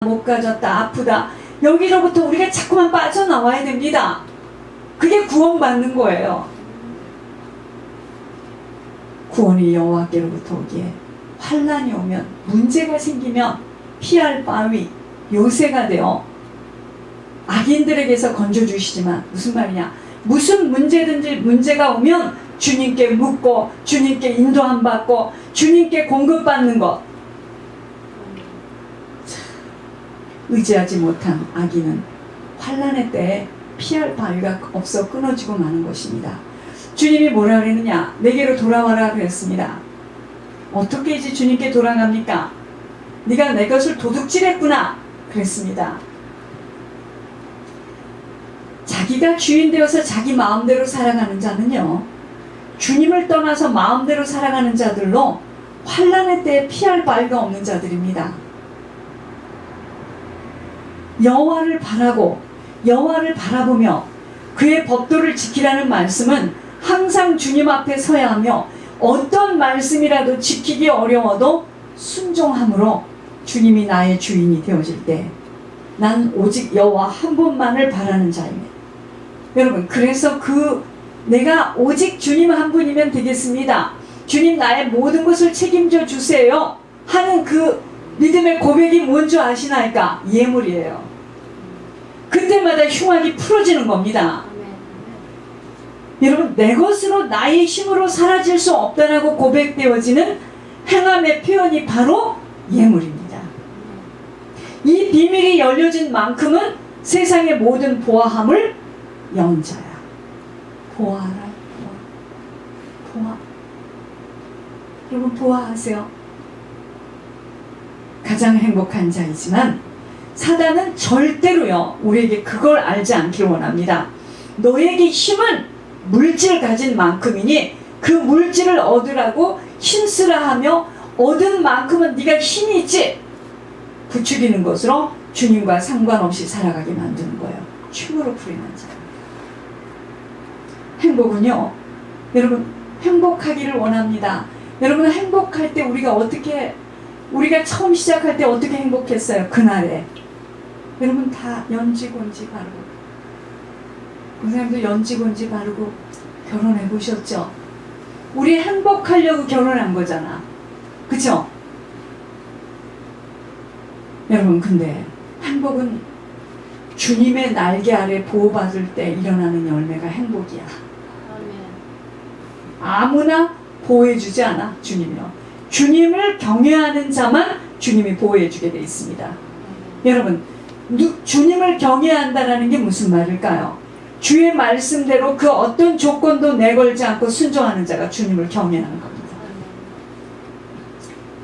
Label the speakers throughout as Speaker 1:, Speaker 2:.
Speaker 1: 못 가졌다, 아프다, 여기로부터 우리가 자꾸만 빠져나와야 됩니다. 그게 구원받는 거예요. 구원이 여호와께로부터 오기에 환난이 오면, 문제가 생기면 피할 바위, 요새가 되어 악인들에게서 건져주시지만, 무슨 말이냐, 무슨 문제든지 문제가 오면 주님께 묻고 주님께 인도함 받고 주님께 공급받는 것. 의지하지 못한 악인은 환난의 때에 피할 바위가 없어 끊어지고 마는 것입니다. 주님이 뭐라 그랬느냐, 내게로 돌아와라 그랬습니다. 어떻게 이제 주님께 돌아갑니까? 네가 내 것을 도둑질했구나 그랬습니다. 자기가 주인 되어서 자기 마음대로 살아가는 자는요, 주님을 떠나서 마음대로 살아가는 자들로 환난의 때에 피할 바위가 없는 자들입니다. 여호와를 바라고 여호와를 바라보며 그의 법도를 지키라는 말씀은 항상 주님 앞에 서야 하며, 어떤 말씀이라도 지키기 어려워도 순종함으로 주님이 나의 주인이 되어질 때 난 오직 여호와 한 분만을 바라는 자입니다. 여러분, 그래서 내가 오직 주님 한 분이면 되겠습니다, 주님 나의 모든 것을 책임져 주세요 하는 그 믿음의 고백이 뭔지 아시나이까? 예물이에요. 그때마다 흉악이 풀어지는 겁니다. 여러분, 내 것으로 나의 힘으로 사라질 수 없다라고 고백되어지는 행함의 표현이 바로 예물입니다. 이 비밀이 열려진 만큼은 세상의 모든 보아함을 영자야. 보아하라. 보아. 여러분, 보아하세요. 가장 행복한 자이지만 사단은 절대로요, 우리에게 그걸 알지 않길 원합니다. 너에게 힘은 물질 가진 만큼이니 그 물질을 얻으라고 힘쓰라 하며, 얻은 만큼은 네가 힘이 있지, 부추기는 것으로 주님과 상관없이 살아가게 만드는 거예요. 춤으로 부리는 자. 행복은요, 여러분, 행복하기를 원합니다. 여러분, 행복할 때 우리가 처음 시작할 때 어떻게 행복했어요? 그날에 여러분 다 연지곤지 바르고, 선생님도 연지곤지 바르고 결혼해 보셨죠? 우리 행복하려고 결혼한 거잖아, 그쵸? 여러분, 근데 행복은 주님의 날개 아래 보호받을 때 일어나는 열매가 행복이야. 아무나 보호해주지 않아, 주님이요. 주님을 경외하는 자만 주님이 보호해주게 돼 있습니다. 여러분, 주님을 경외한다라는 게 무슨 말일까요? 주의 말씀대로 그 어떤 조건도 내걸지 않고 순종하는 자가 주님을 경외하는 겁니다.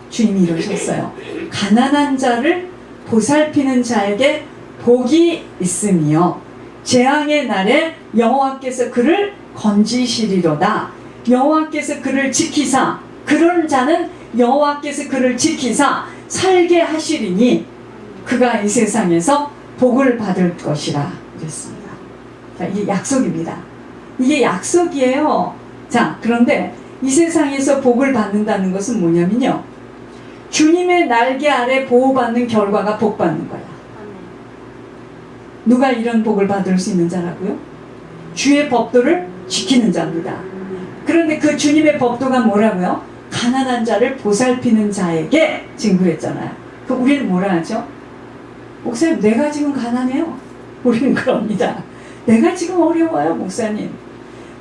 Speaker 1: 주님이 이러셨어요. 가난한 자를 보살피는 자에게 복이 있으며 재앙의 날에 여호와께서 그를 건지시리로다. 여호와께서 그를 지키사, 그런 자는 여호와께서 그를 지키사 살게 하시리니 그가 이 세상에서 복을 받을 것이라 그랬습니다. 자, 이게 약속입니다. 이게 약속이에요. 자, 그런데 이 세상에서 복을 받는다는 것은 뭐냐면요, 주님의 날개 아래 보호받는 결과가 복 받는 거야. 누가 이런 복을 받을 수 있는 자라고요? 주의 법도를 지키는 자입니다. 그런데 그 주님의 법도가 뭐라고요? 가난한 자를 보살피는 자에게 지금 그랬잖아요. 우리는 뭐라 하죠? 목사님, 내가 지금 가난해요. 우리는 그럽니다. 내가 지금 어려워요, 목사님.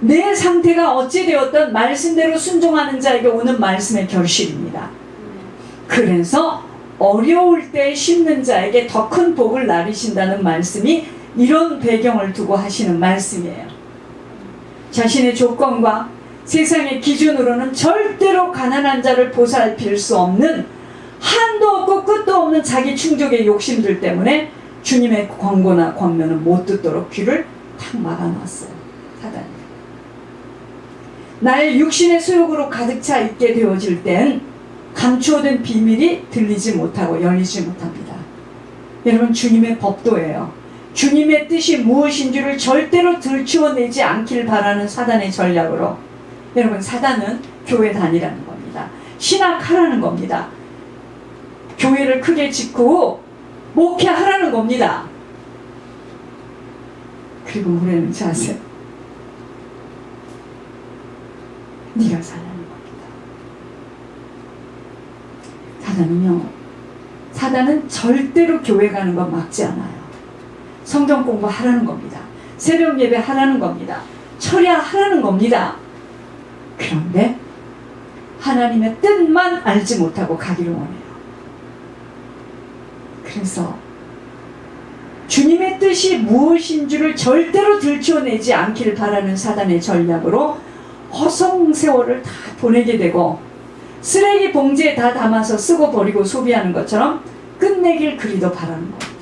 Speaker 1: 내 상태가 어찌 되었든 말씀대로 순종하는 자에게 오는 말씀의 결실입니다. 그래서 어려울 때 심는 자에게 더 큰 복을 나르신다는 말씀이 이런 배경을 두고 하시는 말씀이에요. 자신의 조건과 세상의 기준으로는 절대로 가난한 자를 보살필 수 없는, 한도 없고 끝도 없는 자기 충족의 욕심들 때문에 주님의 권고나 권면은 못 듣도록 귀를 탁 막아놨어요, 사단이. 나의 육신의 소욕으로 가득 차 있게 되어질 땐 감추어둔 비밀이 들리지 못하고 열리지 못합니다. 여러분, 주님의 법도예요. 주님의 뜻이 무엇인 줄을 절대로 들추어내지 않길 바라는 사단의 전략으로, 여러분, 사단은 교회 다니라는 겁니다. 신학하라는 겁니다. 교회를 크게 짓고 목회하라는 겁니다. 그리고 뭐라는지 아세요? 네가 살라는 겁니다. 사단은 절대로 교회 가는 거 막지 않아요. 성경 공부하라는 겁니다. 새벽 예배 하라는 겁니다. 철야하라는 겁니다. 그런데 하나님의 뜻만 알지 못하고 가기를 원해요. 그래서 주님의 뜻이 무엇인 줄을 절대로 들춰내지 않기를 바라는 사단의 전략으로 허송세월을 다 보내게 되고 쓰레기 봉지에 다 담아서 쓰고 버리고 소비하는 것처럼 끝내길 그리도 바라는 거예요.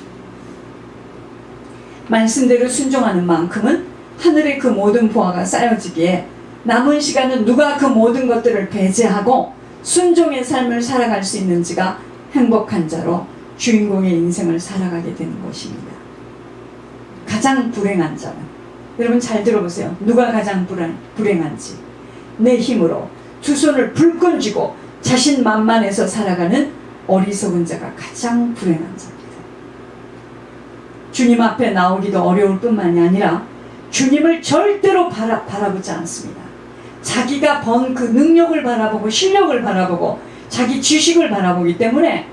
Speaker 1: 말씀대로 순종하는 만큼은 하늘의 그 모든 보화가 쌓여지기에 남은 시간은 누가 그 모든 것들을 배제하고 순종의 삶을 살아갈 수 있는지가 행복한 자로 주인공의 인생을 살아가게 되는 것입니다. 가장 불행한 자는, 여러분 잘 들어보세요. 누가 가장 불행한지. 내 힘으로 두 손을 불끈 쥐고 자신만만해서 살아가는 어리석은 자가 가장 불행한 자입니다. 주님 앞에 나오기도 어려울 뿐만이 아니라 주님을 절대로 바라보지 않습니다. 자기가 번 그 능력을 바라보고 실력을 바라보고 자기 지식을 바라보기 때문에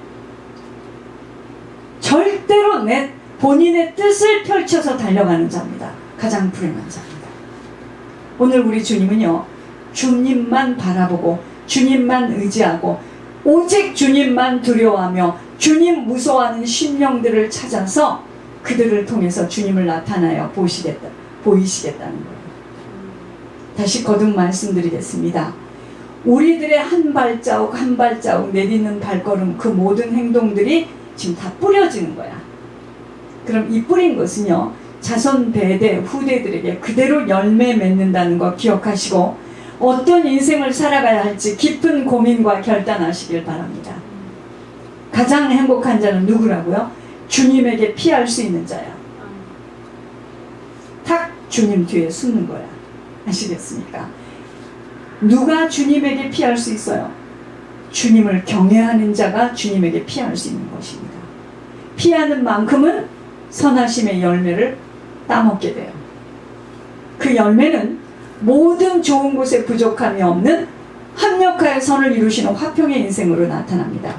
Speaker 1: 절대로 본인의 뜻을 펼쳐서 달려가는 자입니다. 가장 불행한 자입니다. 오늘 우리 주님은요, 주님만 바라보고 주님만 의지하고 오직 주님만 두려워하며 주님 무서워하는 심령들을 찾아서 그들을 통해서 주님을 나타나여 보이시겠다는 거예요. 다시 거듭 말씀드리겠습니다. 우리들의 한 발자국 한 발자국 내딛는 발걸음, 그 모든 행동들이 지금 다 뿌려지는 거야. 그럼 이 뿌린 것은요, 자손 배대 후대들에게 그대로 열매 맺는다는 거 기억하시고 어떤 인생을 살아가야 할지 깊은 고민과 결단하시길 바랍니다. 가장 행복한 자는 누구라고요? 주님에게 피할 수 있는 자야. 탁 주님 뒤에 숨는 거야. 아시겠습니까? 누가 주님에게 피할 수 있어요? 주님을 경외하는 자가 주님에게 피할 수 있는 것입니다. 피하는 만큼은 선하심의 열매를 따먹게 돼요. 그 열매는 모든 좋은 곳에 부족함이 없는 합력하여 선을 이루시는 화평의 인생으로 나타납니다.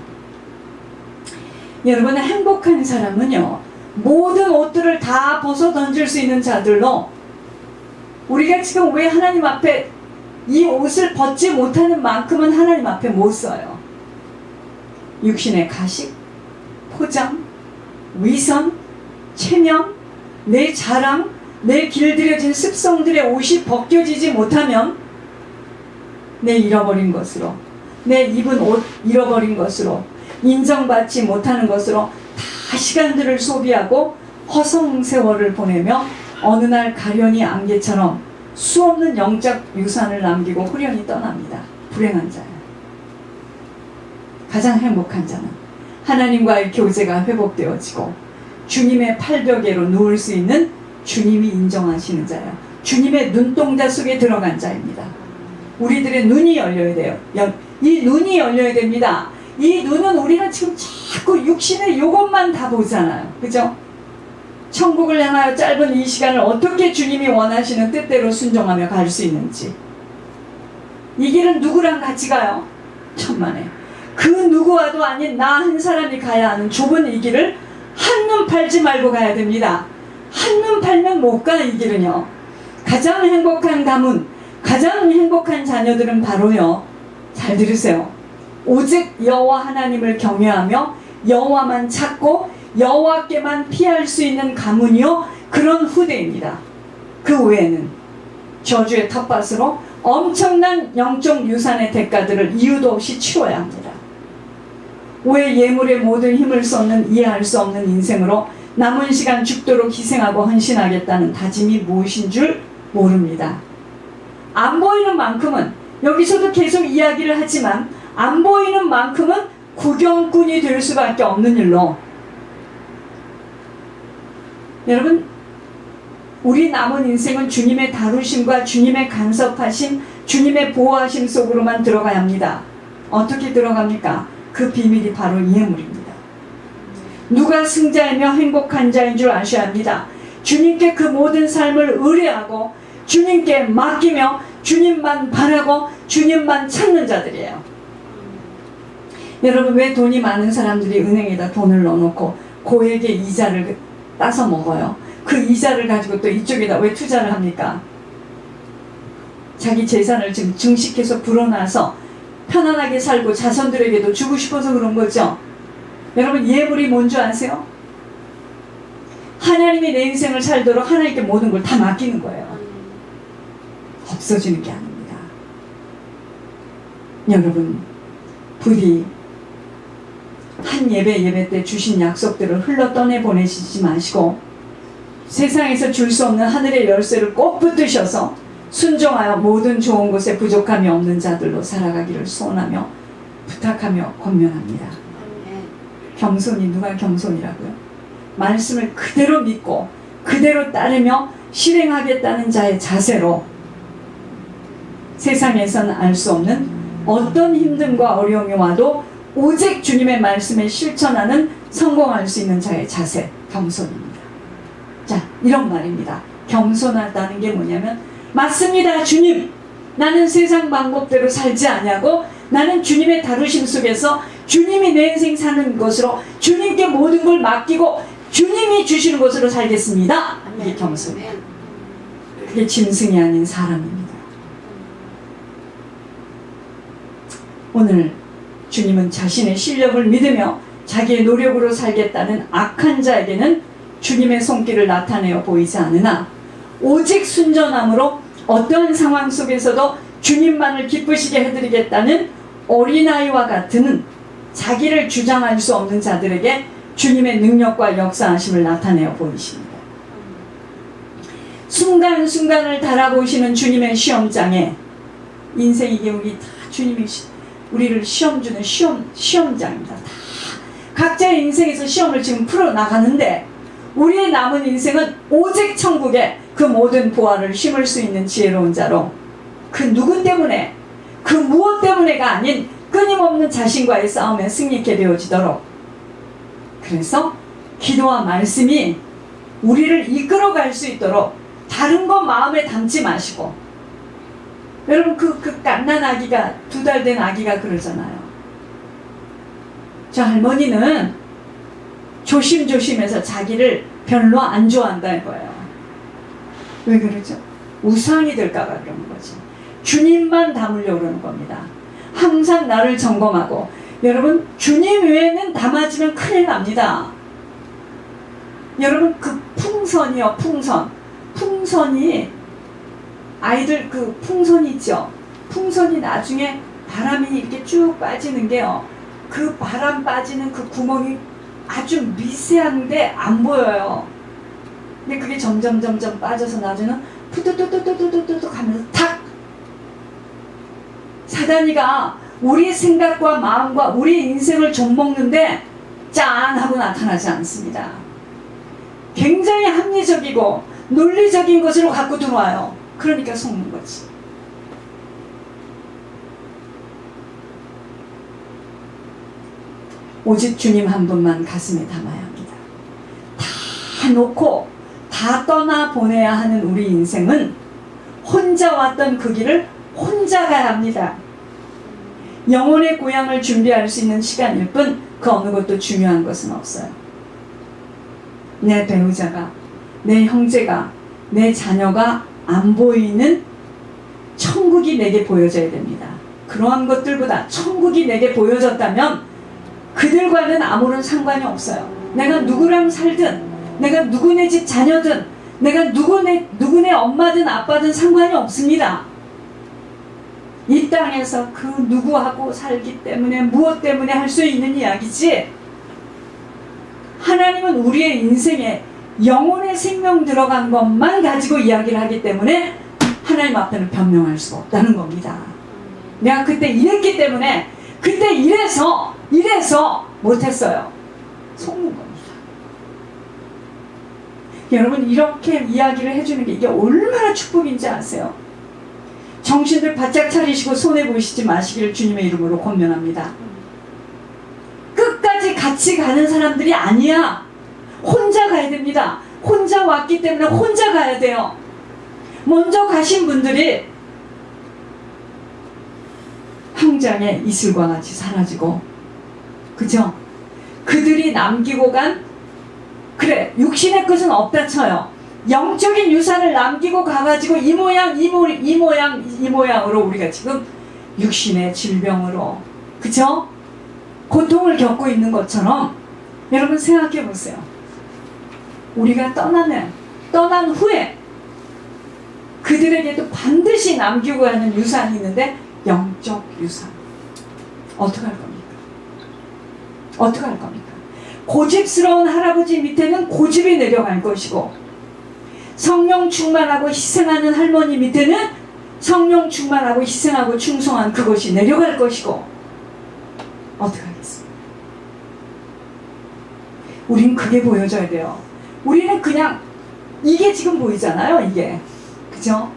Speaker 1: 여러분, 행복한 사람은요, 모든 옷들을 다 벗어 던질 수 있는 자들로, 우리가 지금 왜 하나님 앞에 이 옷을 벗지 못하는 만큼은 하나님 앞에 못 써요. 육신의 가식, 포장, 위선, 체면, 내 자랑, 내 길들여진 습성들의 옷이 벗겨지지 못하면 내 잃어버린 것으로, 내 입은 옷 잃어버린 것으로, 인정받지 못하는 것으로 다 시간들을 소비하고 허송세월을 보내며 어느 날 가련이 안개처럼 수없는 영적 유산을 남기고 후련히 떠납니다. 불행한 자예요. 가장 행복한 자는 하나님과의 교제가 회복되어지고 주님의 팔벽에로 누울 수 있는 주님이 인정하시는 자예요. 주님의 눈동자 속에 들어간 자입니다. 우리들의 눈이 열려야 돼요. 이 눈이 열려야 됩니다. 이 눈은 우리가 지금 자꾸 육신의 요것만 다 보잖아요. 그죠? 천국을 향하여 짧은 이 시간을 어떻게 주님이 원하시는 뜻대로 순종하며 갈 수 있는지. 이 길은 누구랑 같이 가요? 천만에. 그 누구와도 아닌 나 한 사람이 가야 하는 좁은 이 길을 한눈 팔지 말고 가야 됩니다. 한눈 팔면 못 가, 이 길은요. 가장 행복한 가문, 가장 행복한 자녀들은 바로요, 잘 들으세요, 오직 여호와 하나님을 경외하며 여호와만 찾고 여호와께만 피할 수 있는 가문이요, 그런 후대입니다. 그 외에는 저주의 텃밭으로 엄청난 영적 유산의 대가들을 이유도 없이 치워야 합니다. 왜 예물에 모든 힘을 쏟는 이해할 수 없는 인생으로 남은 시간 죽도록 희생하고 헌신하겠다는 다짐이 무엇인 줄 모릅니다. 안 보이는 만큼은, 여기서도 계속 이야기를 하지만 안 보이는 만큼은 구경꾼이 될 수밖에 없는 일로, 여러분, 우리 남은 인생은 주님의 다루심과 주님의 간섭하심, 주님의 보호하심 속으로만 들어가야 합니다. 어떻게 들어갑니까? 그 비밀이 바로 예물입니다. 누가 승자이며 행복한 자인 줄 아셔야 합니다. 주님께 그 모든 삶을 의뢰하고 주님께 맡기며 주님만 바라고 주님만 찾는 자들이에요. 여러분, 왜 돈이 많은 사람들이 은행에다 돈을 넣어놓고 고액의 이자를 따서 먹어요? 그 이자를 가지고 또 이쪽에다 왜 투자를 합니까? 자기 재산을 지금 증식해서 불어나서 편안하게 살고 자손들에게도 주고 싶어서 그런 거죠. 여러분, 예물이 뭔지 아세요? 하나님이 내 인생을 살도록 하나님께 모든 걸 다 맡기는 거예요. 없어지는 게 아닙니다. 여러분, 부디 한 예배 때 주신 약속들을 흘러 떠내보내시지 마시고 세상에서 줄 수 없는 하늘의 열쇠를 꼭 붙드셔서 순종하여 모든 좋은 곳에 부족함이 없는 자들로 살아가기를 소원하며 부탁하며 권면합니다. 겸손이 누가 겸손이라고요? 말씀을 그대로 믿고 그대로 따르며 실행하겠다는 자의 자세로 세상에선 알 수 없는 어떤 힘듦과 어려움이 와도 오직 주님의 말씀을 실천하는 성공할 수 있는 자의 자세, 겸손입니다. 자, 이런 말입니다. 겸손하다는 게 뭐냐면, 맞습니다, 주님. 나는 세상 방법대로 살지 아니하고 나는 주님의 다루심 속에서 주님이 내 인생 사는 것으로 주님께 모든 걸 맡기고 주님이 주시는 것으로 살겠습니다. 이게 겸손이에요. 그게 짐승이 아닌 사람입니다. 오늘 주님은 자신의 실력을 믿으며 자기의 노력으로 살겠다는 악한 자에게는 주님의 손길을 나타내어 보이지 않으나 오직 순전함으로 어떠한 상황 속에서도 주님만을 기쁘시게 해드리겠다는 어린아이와 같은 자기를 주장할 수 없는 자들에게 주님의 능력과 역사하심을 나타내어 보이십니다. 순간순간을 달아보시는 주님의 시험장에, 인생 이게 우리 다 주님이 우리를 시험 주는 시험장입니다. 다 각자의 인생에서 시험을 지금 풀어나가는데 우리의 남은 인생은 오직 천국에 그 모든 보화를 심을 수 있는 지혜로운 자로 그 누구 때문에, 그 무엇 때문에가 아닌 끊임없는 자신과의 싸움에 승리케 되어지도록, 그래서 기도와 말씀이 우리를 이끌어갈 수 있도록 다른 거 마음에 담지 마시고, 여러분 그 갓난 아기가 2달 된 아기가 그러잖아요. 저 할머니는 조심조심해서 자기를 별로 안 좋아한다 이거예요. 왜 그러죠? 우상이 될까봐 그러는 거지. 주님만 담으려고 그러는 겁니다. 항상 나를 점검하고, 여러분 주님 외에는 담아지면 큰일 납니다. 여러분 그 풍선이요, 풍선이 아이들 그 풍선 있죠? 풍선이 나중에 바람이 이렇게 쭉 빠지는 게요, 그 바람 빠지는 그 구멍이 아주 미세한데 안 보여요. 근데 그게 점점 빠져서 나중에는 푸뚜뚜뚜뚜뚜뚜뚜 하면서 탁! 사단이가 우리 생각과 마음과 우리 인생을 좀먹는데 짠! 하고 나타나지 않습니다. 굉장히 합리적이고 논리적인 것으로 갖고 들어와요. 그러니까 속는 거지. 오직 주님 한 분만 가슴에 담아야 합니다. 다 놓고 다 떠나 보내야 하는 우리 인생은 혼자 왔던 그 길을 혼자 가야 합니다. 영혼의 고향을 준비할 수 있는 시간일 뿐 그 어느 것도 중요한 것은 없어요. 내 배우자가, 내 형제가, 내 자녀가 안 보이는 천국이 내게 보여져야 됩니다. 그러한 것들보다 천국이 내게 보여졌다면 그들과는 아무런 상관이 없어요. 내가 누구랑 살든, 내가 누구네 집 자녀든, 내가 누구네 엄마든 아빠든 상관이 없습니다. 이 땅에서 그 누구하고 살기 때문에, 무엇 때문에 할 수 있는 이야기지, 하나님은 우리의 인생에 영혼의 생명 들어간 것만 가지고 이야기를 하기 때문에 하나님 앞에는 변명할 수가 없다는 겁니다. 내가 그때 이랬기 때문에, 그때 이래서 못했어요. 속는 겁니다. 여러분, 이렇게 이야기를 해주는 게 이게 얼마나 축복인지 아세요? 정신들 바짝 차리시고 손해보시지 마시기를 주님의 이름으로 권면합니다. 끝까지 같이 가는 사람들이 아니야. 혼자 가야 됩니다. 혼자 왔기 때문에 혼자 가야 돼요. 먼저 가신 분들이 항장의 이슬과 같이 사라지고, 그죠? 그들이 남기고 간, 그래, 육신의 것은 없다 쳐요. 영적인 유산을 남기고 가가지고 이 모양 이 모양으로 우리가 지금 육신의 질병으로, 그죠? 고통을 겪고 있는 것처럼 여러분 생각해 보세요. 우리가 떠난 후에 그들에게도 반드시 남기고 가는 유산이 있는데, 영적 유산. 어떻게 할 겁니까? 어떻게 할 겁니까? 고집스러운 할아버지 밑에는 고집이 내려갈 것이고, 성령 충만하고 희생하는 할머니 밑에는 성령 충만하고 희생하고 충성한 그것이 내려갈 것이고, 어떻게 하겠습니까? 우린 그게 보여줘야 돼요. 우리는 그냥 이게 지금 보이잖아요, 이게. 그죠?